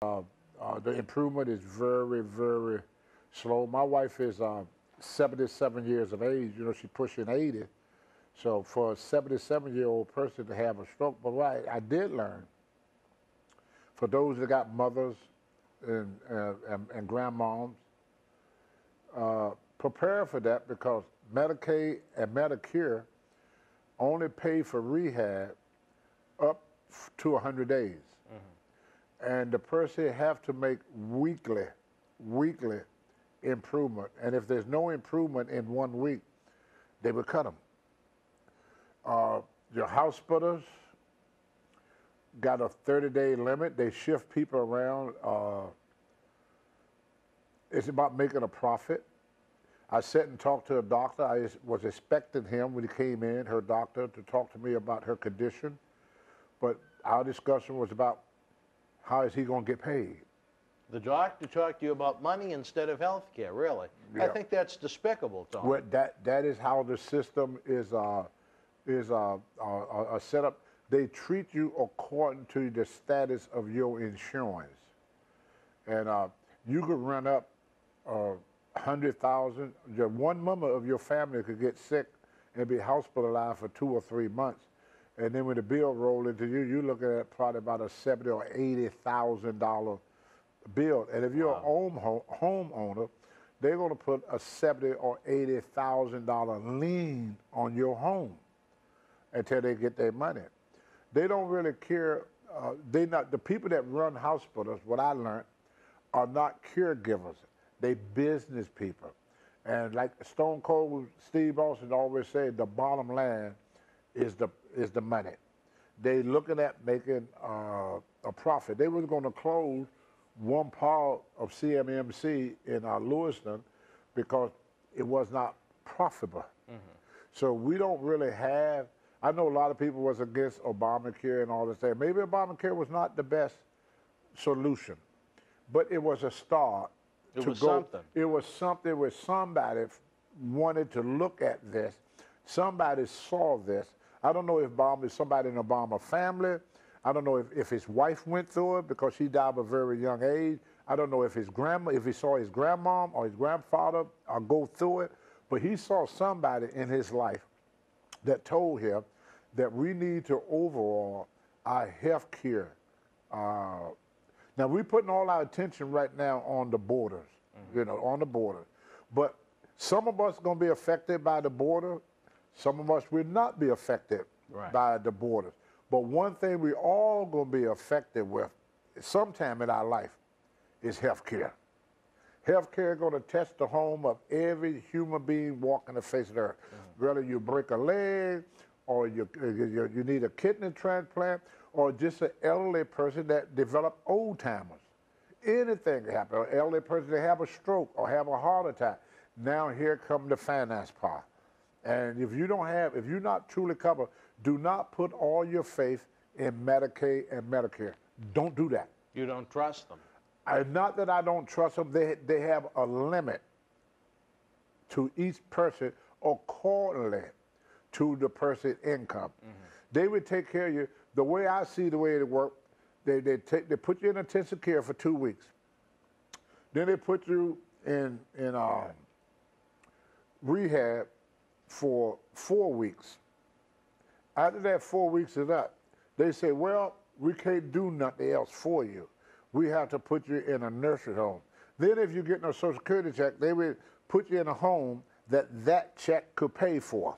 The improvement is very, very slow. My wife is 77 years of age. You know, she's pushing 80. So for a 77-year-old person to have a stroke, but what I did learn, for those that got mothers and grandmoms, prepare for that because Medicaid and Medicare only pay for rehab up to 100 days. And the person have to make weekly improvement. And if there's no improvement in 1 week, they will cut them. Your hospitals got a 30-day limit. They shift people around. It's about making a profit. I sat and talked to a doctor. I was expecting him when he came in, her doctor, to talk to me about her condition. But our discussion was about how is he going to get paid. The doctor talked to you about money instead of health care, really. Yeah. I think that's despicable, Tom. Well, that is how the system is set up. They treat you according to the status of your insurance. And you could run up 100,000. One member of your family could get sick and be hospitalized for 2 or 3 months. And then when the bill roll into you, you're looking at probably about a $70,000 or $80,000 bill. And if you're a homeowner, they're going to put a $70,000 or $80,000 lien on your home until they get their money. They don't really care. The people that run hospitals, what I learned, are not caregivers. They business people. And like Stone Cold Steve Austin always said, the bottom line is the money. They looking at making a profit. They was going to close one part of CMMC in Lewiston because it was not profitable. So we don't really have. I know a lot of people was against Obamacare and all this thing. Maybe Obamacare was not the best solution, but it was a start. It was something. It was something where somebody wanted to look at this. Somebody saw this. I don't know if Obama is somebody in the Obama family. I don't know if his wife went through it because she died at a very young age. I don't know if his grandma, if he saw his grandmom or his grandfather go through it, but he saw somebody in his life that told him that we need to overhaul our health care. Now, we're putting all our attention right now on the borders, you know, on the border. But some of us are going to be affected by the border. Some of us will not be affected by the borders. But one thing we all going to be affected with sometime in our life is health care. Health care is going to test the home of every human being walking the face of the earth. Whether you break a leg, or you need a kidney transplant, or just an elderly person that develop old timers. Anything can happen. An elderly person that have a stroke or have a heart attack. Now here come the finance part. And if you're not truly covered, do not put all your faith in Medicaid and Medicare. Don't do that. You don't trust them. Not that I don't trust them. They have a limit to each person accordingly to the person's income. They would take care of you. The way I see the way it works, they put you in intensive care for 2 weeks. Then they put you in rehab for 4 weeks. After that 4 weeks is up, they say, well, we can't do nothing else for you. We have to put you in a nursing home. Then if you're getting a Social Security check, they would put you in a home that check could pay for.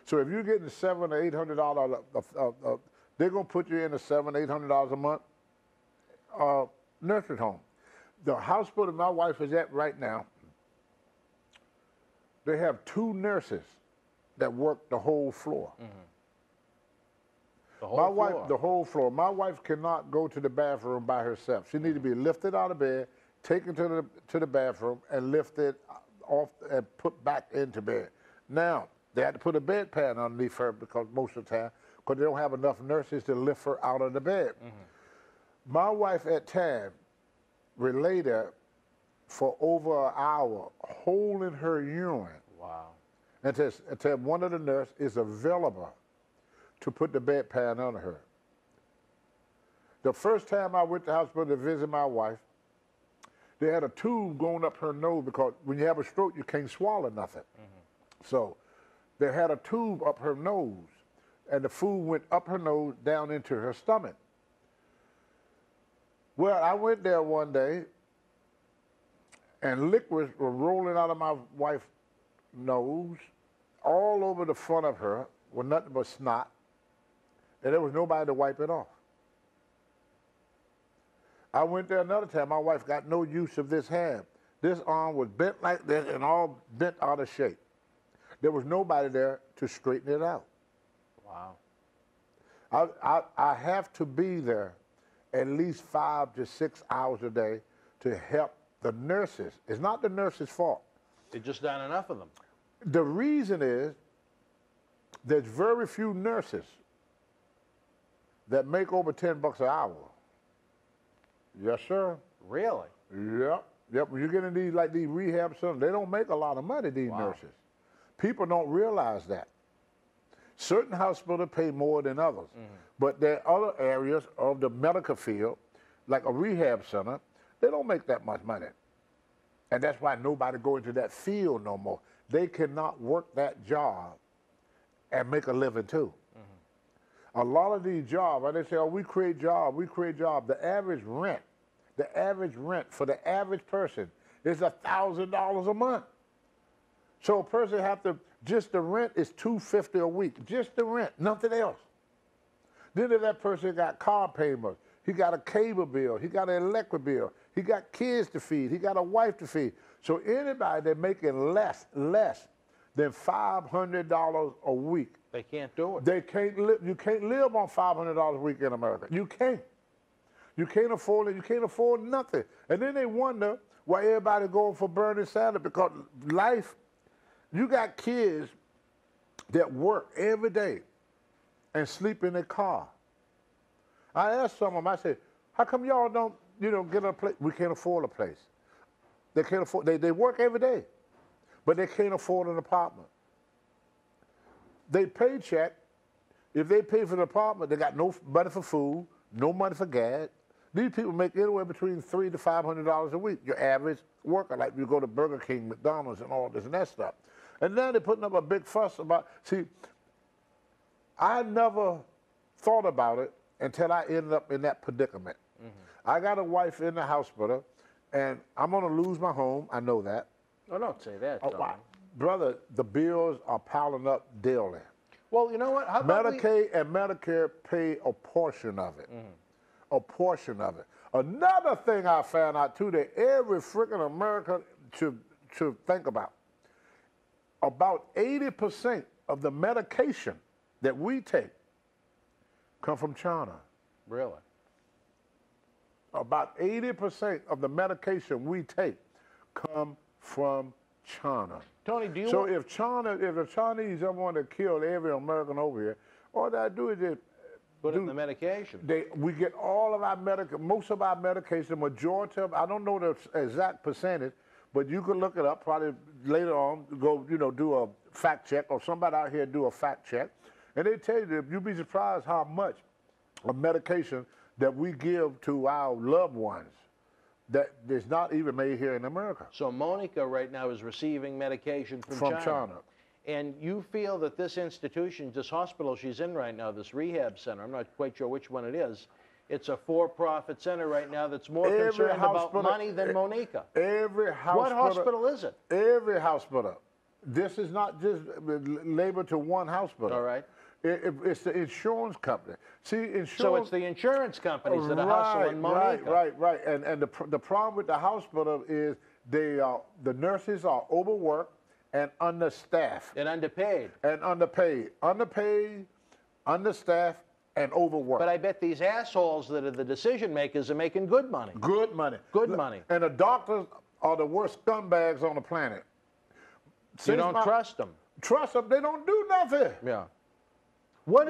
So if you're getting $700 or $800, they're going to put you in a $700, $800 a month nursing home. The hospital my wife is at right now, they have 2 nurses that work the whole floor. The whole floor? The whole floor. My wife cannot go to the bathroom by herself. She needs to be lifted out of bed, taken to the bathroom, and lifted off and put back into bed. Now, they had to put a bedpan underneath her because most of the time, because they don't have enough nurses to lift her out of the bed. My wife at times relayed her for over an hour, holding her urine. Wow. Until one of the nurses is available to put the bedpan under her. The first time I went to the hospital to visit my wife, they had a tube going up her nose because when you have a stroke, you can't swallow nothing. So they had a tube up her nose, and the food went up her nose down into her stomach. Well, I went there one day, and liquids were rolling out of my wife's nose, all over the front of her, with nothing but snot, and there was nobody to wipe it off. I went there another time. My wife got no use of this hand. This arm was bent like this and all bent out of shape. There was nobody there to straighten it out. Wow. I have to be there at least 5 to 6 hours a day to help the nurses. It's not the nurses' fault. There's just not enough of them. The reason is there's very few nurses that make over $10 an hour. Yes, sir. Really? Yep. Yep. When you get in these like these rehab centers, they don't make a lot of money, these nurses. People don't realize that. Certain hospitals pay more than others. But there are other areas of the medical field, like a rehab center, they don't make that much money. And that's why nobody go into that field no more. They cannot work that job and make a living too. A lot of these jobs, and they say, oh, we create jobs, we create jobs. The average rent for the average person is $1,000 a month. So a person have to, just the rent is $250 a week, just the rent, nothing else. Then if that person got car payments, he got a cable bill, he got an electric bill, he got kids to feed, he got a wife to feed. So anybody that's making less than $500 a week, they can't do it. They can't live. You can't live on $500 a week in America. You can't. You can't afford it. You can't afford nothing. And then they wonder why everybody going for Bernie Sanders, because life, you got kids that work every day and sleep in their car. I asked some of them, I said, how come y'all don't, get a place? We can't afford a place. They can't afford, they work every day, but they can't afford an apartment. They paycheck, if they pay for the apartment, they got no money for food, no money for gas. These people make anywhere between $300 to $500 a week. Your average worker, like you go to Burger King, McDonald's, and all this and that stuff. And now they're putting up a big fuss about, see, I never thought about it until I ended up in that predicament. I got a wife in the hospital, and I'm going to lose my home. I know that. Oh, don't say that, Tony. Brother, the bills are piling up daily. Well, you know what? How about Medicaid and Medicare pay a portion of it. A portion of it. Another thing I found out, too, that every freaking American should think about 80% of the medication that we take come from China. Really? About 80% of the medication we take come from China. Tony, do you? So if the Chinese ever want to kill every American over here, all they do is just put it in the medication. We get all of our most of our medication, majority of, I don't know the exact percentage, but you can look it up probably later on, go, do a fact check, or somebody out here do a fact check, and they tell you, you'd be surprised how much of medication that we give to our loved ones that is not even made here in America. So Monica right now is receiving medication from China. And you feel that this institution, this hospital she's in right now, this rehab center, I'm not quite sure which one it is, it's a for-profit center right now that's more concerned about money than Monica. Every hospital. What hospital is it? Every hospital. This is not just labeled to one hospital. All right. It's the insurance company. See, insurance. So it's the insurance companies that are hustling Monica. Right. And the problem with the hospital is the nurses are overworked and understaffed. And underpaid. And underpaid. Understaffed, and overworked. But I bet these assholes that are the decision makers are making good money. Good money. Good money. And the doctors are the worst scumbags on the planet. You don't trust them. Trust them. They don't do nothing. Yeah. Where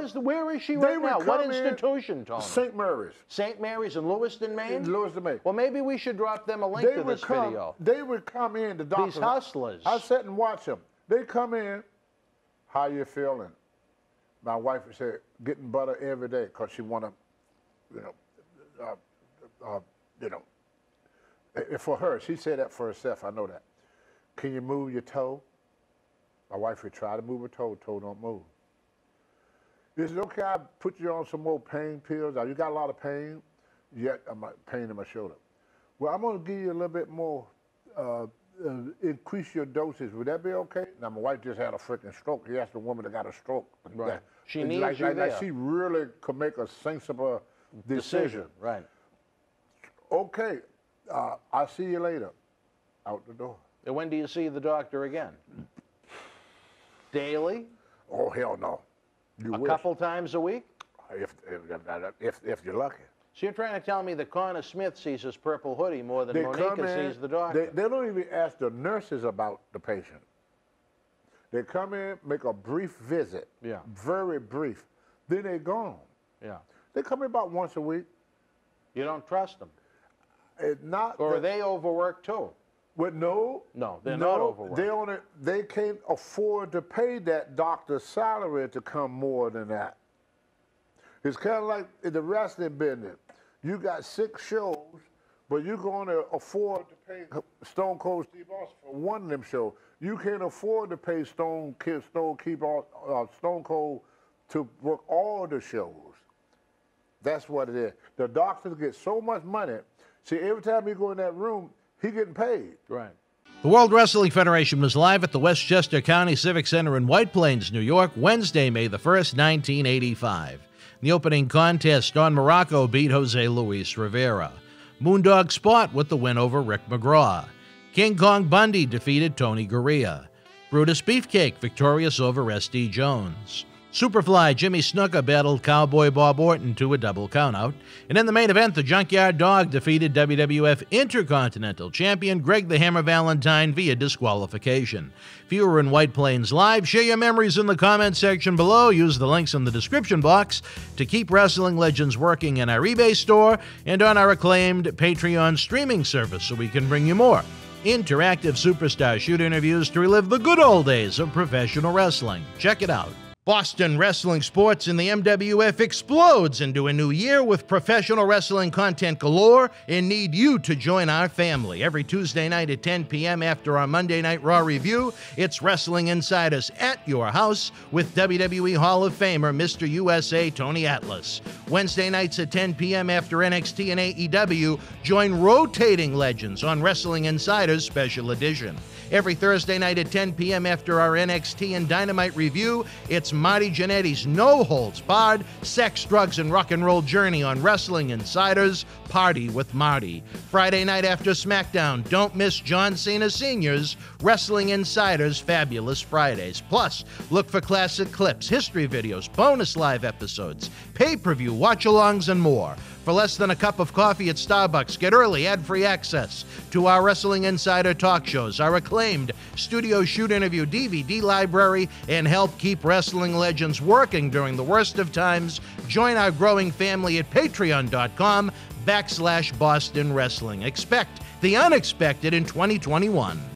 is she right now? What institution, Tony? St. Mary's. St. Mary's in Lewiston, Maine? In Lewiston, Maine. Well, maybe we should drop them a link to this video. They would come in, the doctors. These hustlers. I sit and watch them. They come in, how you feeling? My wife would say, getting butter every day because she want to, you know, for her, she said that for herself, I know that. Can you move your toe? My wife would try to move her toe don't move. Is it okay I put you on some more pain pills? You got a lot of pain? Yeah, I'm pain in my shoulder. Well, I'm gonna give you a little bit more, increase your dosage. Would that be okay? Now, my wife just had a freaking stroke. He asked a woman that got a stroke. Right. She needs you there. Like she really could make a sensible decision. Right. Okay, I'll see you later. Out the door. And when do you see the doctor again? Daily? Oh, hell no. You wish. Couple times a week? If you're lucky. So you're trying to tell me that Connor Smith sees his purple hoodie more than Monica sees the doctor? They don't even ask the nurses about the patient. They come in, make a brief visit. Yeah. Very brief. Then they're gone. Yeah. They come in about once a week. You don't trust them? Or are they overworked too? Well, no. No, they're not overworked. They can't afford to pay that doctor's salary to come more than that. It's kind of like in the wrestling business. You got 6 shows, but you're going to afford to pay Stone Cold Steve Austin for one of them shows. You can't afford to pay Stone Cold to work all the shows. That's what it is. The doctors get so much money. See, every time you go in that room, he getting paid. Right. The World Wrestling Federation was live at the Westchester County Civic Center in White Plains, New York, Wednesday, May the 1st, 1985. In the opening contest, Don Morocco beat Jose Luis Rivera. Moondog Spot with the win over Rick McGraw. King Kong Bundy defeated Tony Gurria. Brutus Beefcake victorious over S.D. Jones. Superfly Jimmy Snuka battled Cowboy Bob Orton to a double countout. And in the main event, the Junkyard Dog defeated WWF Intercontinental Champion Greg the Hammer Valentine via disqualification. If you were in White Plains Live, share your memories in the comments section below. Use the links in the description box to keep Wrestling Legends working in our eBay store and on our acclaimed Patreon streaming service so we can bring you more interactive superstar shoot interviews to relive the good old days of professional wrestling. Check it out. Boston Wrestling Sports in the MWF explodes into a new year with professional wrestling content galore and need you to join our family. Every Tuesday night at 10 p.m. after our Monday Night Raw review, it's Wrestling Insiders at your house with WWE Hall of Famer Mr. USA Tony Atlas. Wednesday nights at 10 p.m. after NXT and AEW, join rotating legends on Wrestling Insiders Special Edition. Every Thursday night at 10 p.m. after our NXT and Dynamite review, it's Marty Jannetty's no-holds-barred sex, drugs, and rock and roll journey on Wrestling Insiders Party with Marty. Friday night after SmackDown, don't miss John Cena Sr.'s Wrestling Insiders Fabulous Fridays. Plus, look for classic clips, history videos, bonus live episodes, pay-per-view watch-alongs, and more. For less than a cup of coffee at Starbucks, get early ad-free access to our Wrestling Insider talk shows, our acclaimed studio shoot interview DVD library, and help keep wrestling legends working during the worst of times. Join our growing family at patreon.com/Boston Wrestling. Expect the unexpected in 2021.